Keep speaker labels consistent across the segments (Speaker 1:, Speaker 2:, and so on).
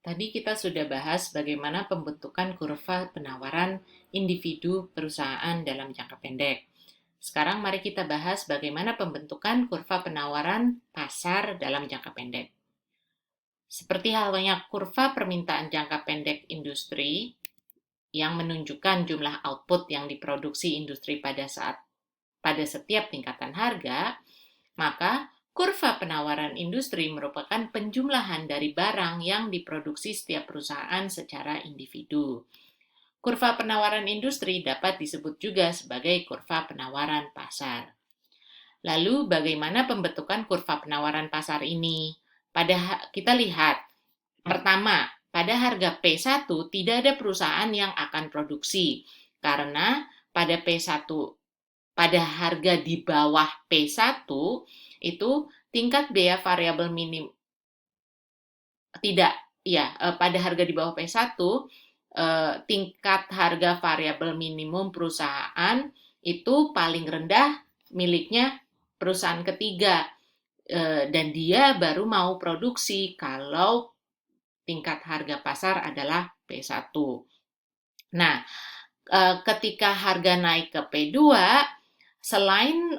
Speaker 1: Tadi kita sudah bahas bagaimana pembentukan kurva penawaran individu perusahaan dalam jangka pendek. Sekarang mari kita bahas bagaimana pembentukan kurva penawaran pasar dalam jangka pendek. Seperti halnya kurva permintaan jangka pendek industri yang menunjukkan jumlah output yang diproduksi industri pada setiap tingkatan harga, maka kurva penawaran industri merupakan penjumlahan dari barang yang diproduksi setiap perusahaan secara individu. Kurva penawaran industri dapat disebut juga sebagai kurva penawaran pasar. Lalu bagaimana pembentukan kurva penawaran pasar ini? Kita lihat, pertama, pada harga P1 tidak ada perusahaan yang akan produksi karena pada harga di bawah P1 itu tingkat biaya variabel minim tidak pada harga di bawah P1 tingkat harga variabel minimum perusahaan itu paling rendah miliknya perusahaan ketiga dan dia baru mau produksi kalau tingkat harga pasar adalah P1. Nah, ketika harga naik ke P2, selain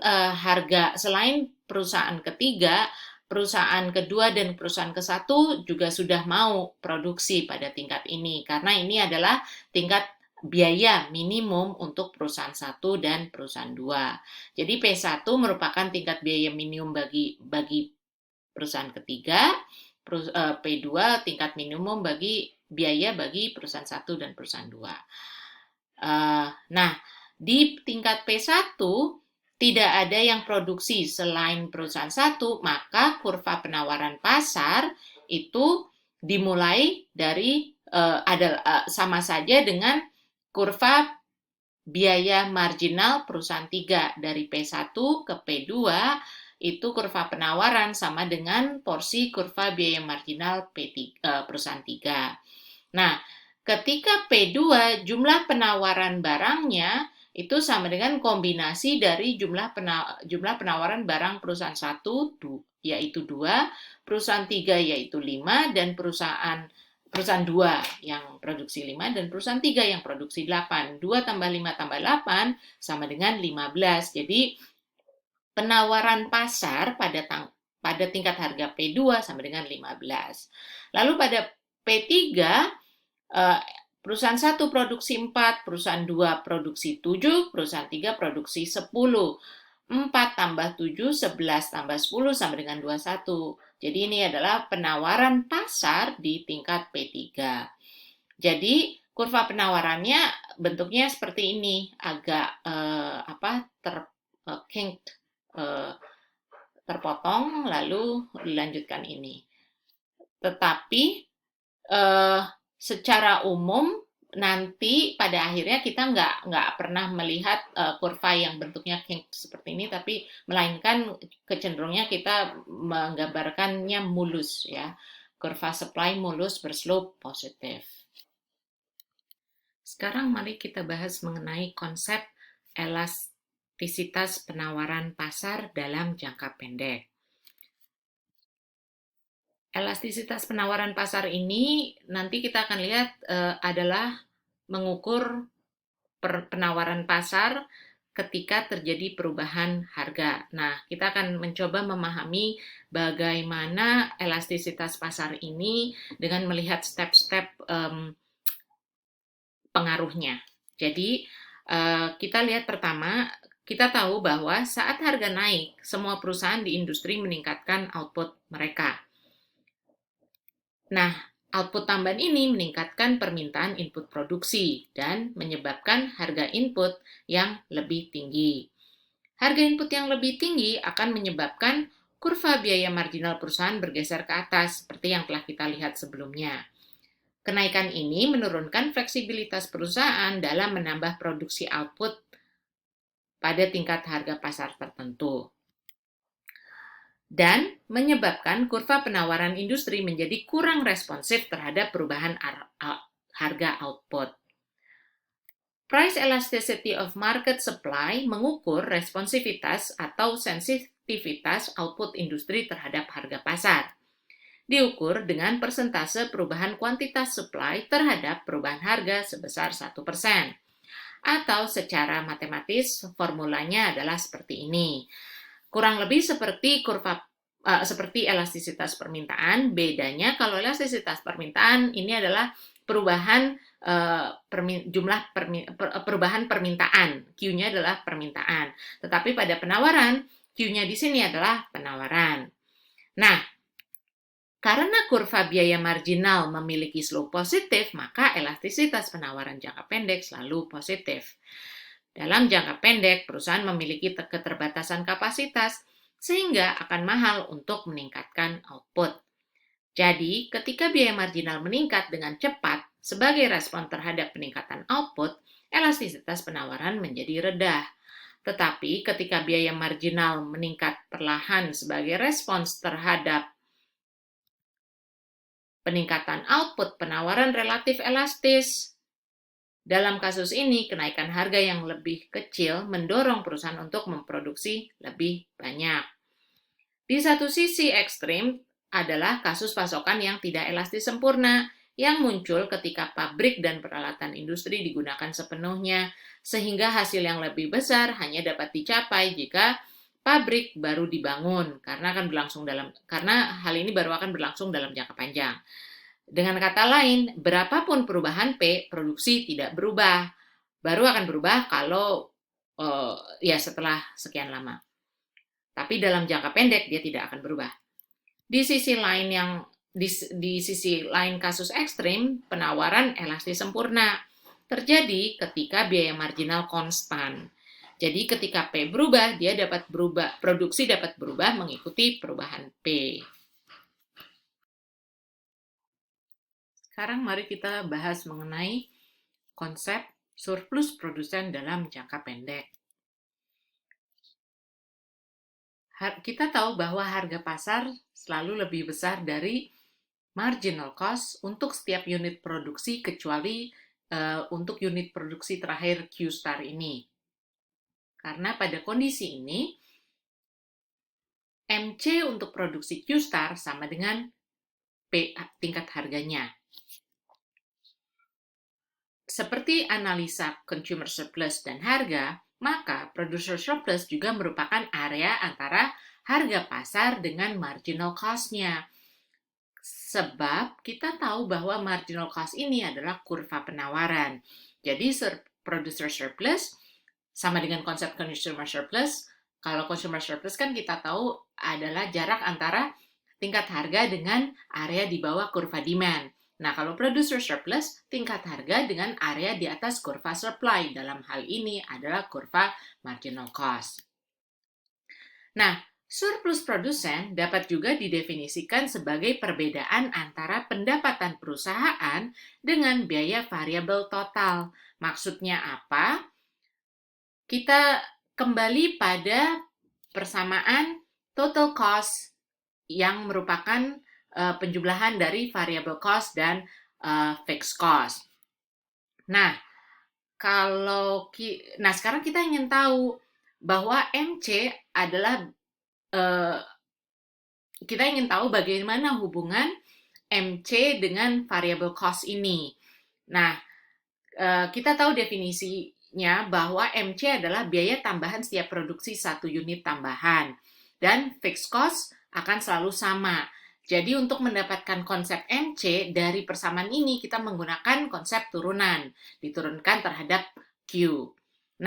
Speaker 1: perusahaan ketiga, perusahaan kedua dan perusahaan ke-1 juga sudah mau produksi pada tingkat ini karena ini adalah tingkat biaya minimum untuk perusahaan 1 dan perusahaan 2. Jadi P1 merupakan tingkat biaya minimum bagi perusahaan ketiga, P2 tingkat minimum bagi perusahaan 1 dan perusahaan 2. Nah, di tingkat P1 tidak ada yang produksi selain perusahaan 1, maka kurva penawaran pasar itu dimulai dari sama saja dengan kurva biaya marginal perusahaan 3 dari P1 ke P2 itu kurva penawaran sama dengan porsi kurva biaya marginal perusahaan 3. Nah, ketika P2 jumlah penawaran barangnya itu sama dengan kombinasi dari jumlah penawaran barang perusahaan 1 yaitu 2, perusahaan 3 yaitu 5 dan perusahaan 2 yang produksi 5 dan perusahaan 3 yang produksi 8. 2 tambah 5 tambah 8 sama dengan 15. Jadi penawaran pasar pada tingkat harga P2 sama dengan 15. Lalu pada P3 perusahaan 1 produksi 4, perusahaan 2 produksi 7, perusahaan 3 produksi 10. 4 tambah 7, 11 tambah 10 sama dengan 21. Jadi ini adalah penawaran pasar di tingkat P3. Jadi kurva penawarannya bentuknya seperti ini, agak terpotong lalu dilanjutkan ini. Tetapi secara umum nanti pada akhirnya kita nggak pernah melihat kurva yang bentuknya seperti ini, tapi melainkan kecenderungannya kita menggambarkannya mulus ya, kurva supply mulus berslope positif. Sekarang mari kita bahas mengenai konsep elastisitas penawaran pasar dalam jangka pendek. Elastisitas penawaran pasar ini nanti kita akan lihat adalah mengukur penawaran pasar ketika terjadi perubahan harga. Nah, kita akan mencoba memahami bagaimana elastisitas pasar ini dengan melihat step-step pengaruhnya. Jadi, kita lihat pertama, kita tahu bahwa saat harga naik, semua perusahaan di industri meningkatkan output mereka. Nah, output tambahan ini meningkatkan permintaan input produksi dan menyebabkan harga input yang lebih tinggi. Harga input yang lebih tinggi akan menyebabkan kurva biaya marginal perusahaan bergeser ke atas, seperti yang telah kita lihat sebelumnya. Kenaikan ini menurunkan fleksibilitas perusahaan dalam menambah produksi output pada tingkat harga pasar tertentu, dan menyebabkan kurva penawaran industri menjadi kurang responsif terhadap perubahan harga output. Price elasticity of market supply mengukur responsivitas atau sensitivitas output industri terhadap harga pasar. diukur dengan persentase perubahan kuantitas supply terhadap perubahan harga sebesar 1%. Atau secara matematis formulanya adalah seperti ini. Kurang lebih seperti seperti elastisitas permintaan, bedanya kalau elastisitas permintaan ini adalah perubahan perubahan permintaan, Q-nya adalah permintaan. Tetapi pada penawaran, Q-nya di sini adalah penawaran. Nah, karena kurva biaya marginal memiliki slope positif, maka elastisitas penawaran jangka pendek selalu positif. Dalam jangka pendek, perusahaan memiliki keterbatasan kapasitas, sehingga akan mahal untuk meningkatkan output. Jadi, ketika biaya marginal meningkat dengan cepat sebagai respon terhadap peningkatan output, elastisitas penawaran menjadi rendah. Tetapi ketika biaya marginal meningkat perlahan sebagai respons terhadap peningkatan output, penawaran relatif elastis. Dalam kasus ini, kenaikan harga yang lebih kecil mendorong perusahaan untuk memproduksi lebih banyak. Di satu sisi ekstrim adalah kasus pasokan yang tidak elastis sempurna, yang muncul ketika pabrik dan peralatan industri digunakan sepenuhnya, sehingga hasil yang lebih besar hanya dapat dicapai jika pabrik baru dibangun, karena hal ini baru akan berlangsung dalam jangka panjang. Dengan kata lain, berapapun perubahan P, produksi tidak berubah. Baru akan berubah kalau setelah sekian lama. Tapi dalam jangka pendek dia tidak akan berubah. Di sisi lain kasus ekstrim, penawaran elastis sempurna terjadi ketika biaya marginal konstan. Jadi ketika P berubah, produksi dapat berubah mengikuti perubahan P. Sekarang mari kita bahas mengenai konsep surplus produsen dalam jangka pendek. Kita tahu bahwa harga pasar selalu lebih besar dari marginal cost untuk setiap unit produksi kecuali untuk unit produksi terakhir Q star ini. Karena pada kondisi ini, MC untuk produksi Q star sama dengan P tingkat harganya. Seperti analisa consumer surplus dan harga, maka producer surplus juga merupakan area antara harga pasar dengan marginal cost-nya. Sebab kita tahu bahwa marginal cost ini adalah kurva penawaran. Jadi producer surplus sama dengan konsep consumer surplus. Kalau consumer surplus kan kita tahu adalah jarak antara tingkat harga dengan area di bawah kurva demand. Nah, kalau producer surplus, tingkat harga dengan area di atas kurva supply. Dalam hal ini adalah kurva marginal cost. Nah, surplus produsen dapat juga didefinisikan sebagai perbedaan antara pendapatan perusahaan dengan biaya variabel total. Maksudnya apa? Kita kembali pada persamaan total cost yang merupakan penjumlahan dari variable cost dan fixed cost. Nah, sekarang kita ingin tahu bahwa MC adalah kita ingin tahu bagaimana hubungan MC dengan variable cost ini. Nah, kita tahu definisinya bahwa MC adalah biaya tambahan setiap produksi satu unit tambahan dan fixed cost akan selalu sama. Jadi untuk mendapatkan konsep MC dari persamaan ini kita menggunakan konsep turunan, diturunkan terhadap Q.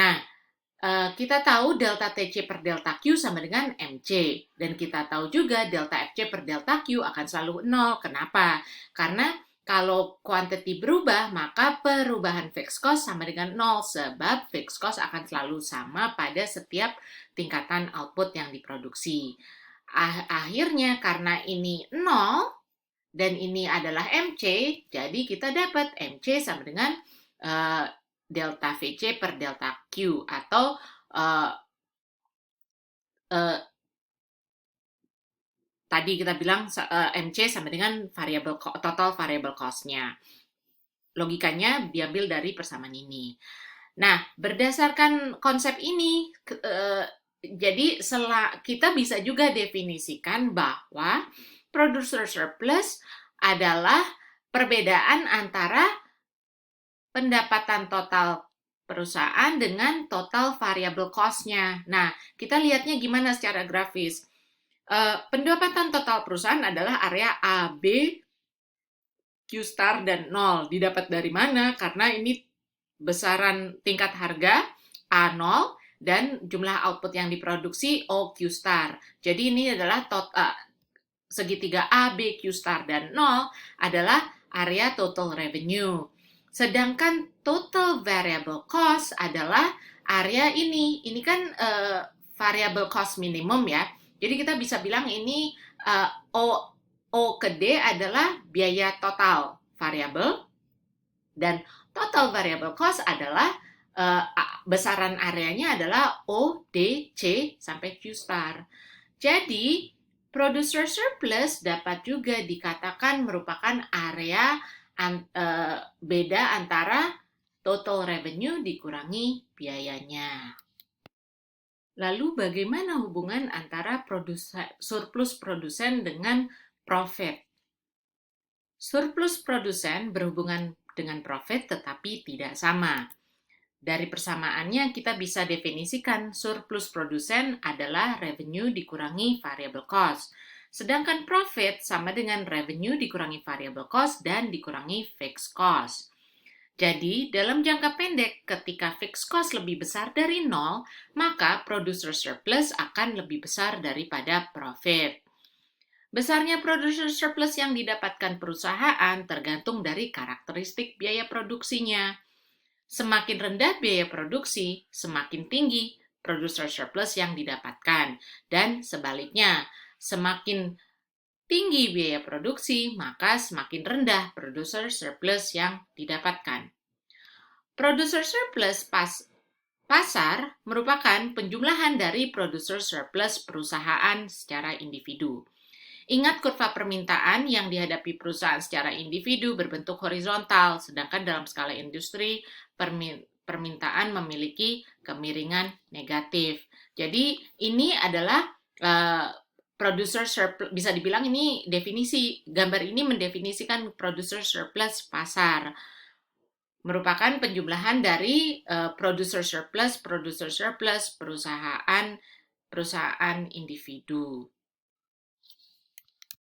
Speaker 1: Nah, kita tahu delta TC per delta Q sama dengan MC. Dan kita tahu juga delta FC per delta Q akan selalu 0. Kenapa? Karena kalau quantity berubah, maka perubahan fixed cost sama dengan 0. Sebab fixed cost akan selalu sama pada setiap tingkatan output yang diproduksi. Akhirnya karena ini 0 dan ini adalah MC, jadi kita dapat MC sama dengan delta VC per delta Q atau tadi kita bilang MC sama dengan total variable cost-nya. Logikanya diambil dari persamaan ini. Nah, berdasarkan konsep ini, jadi kita bisa juga definisikan bahwa Producer surplus adalah perbedaan antara pendapatan total perusahaan dengan total variable cost-nya. Nah, kita lihatnya gimana secara grafis. Pendapatan total perusahaan adalah area A, B, Q star, dan 0. Didapat dari mana? Karena ini besaran tingkat harga A0 dan jumlah output yang diproduksi OQ star. Jadi ini adalah segitiga A, B, Q star, dan 0 adalah area total revenue. Sedangkan total variable cost adalah area ini. Ini kan variable cost minimum ya. Jadi kita bisa bilang ini O ke D adalah biaya total variable dan total variable cost adalah besaran areanya adalah O, D, C, sampai Q star. Jadi, producer surplus dapat juga dikatakan merupakan area beda antara total revenue dikurangi biayanya. Lalu bagaimana hubungan antara surplus produsen dengan profit? Surplus produsen berhubungan dengan profit tetapi tidak sama. Dari persamaannya kita bisa definisikan surplus produsen adalah revenue dikurangi variable cost. Sedangkan profit sama dengan revenue dikurangi variable cost dan dikurangi fixed cost. Jadi, dalam jangka pendek, ketika fixed cost lebih besar dari 0, maka producer surplus akan lebih besar daripada profit. Besarnya producer surplus yang didapatkan perusahaan tergantung dari karakteristik biaya produksinya. Semakin rendah biaya produksi, semakin tinggi producer surplus yang didapatkan. Dan sebaliknya, semakin tinggi biaya produksi, maka semakin rendah producer surplus yang didapatkan. Producer surplus pasar merupakan penjumlahan dari producer surplus perusahaan secara individu. Ingat kurva permintaan yang dihadapi perusahaan secara individu berbentuk horizontal, sedangkan dalam skala industri permintaan memiliki kemiringan negatif. Jadi ini adalah producer surplus, bisa dibilang ini definisi, gambar ini mendefinisikan producer surplus pasar. Merupakan penjumlahan dari producer surplus perusahaan individu.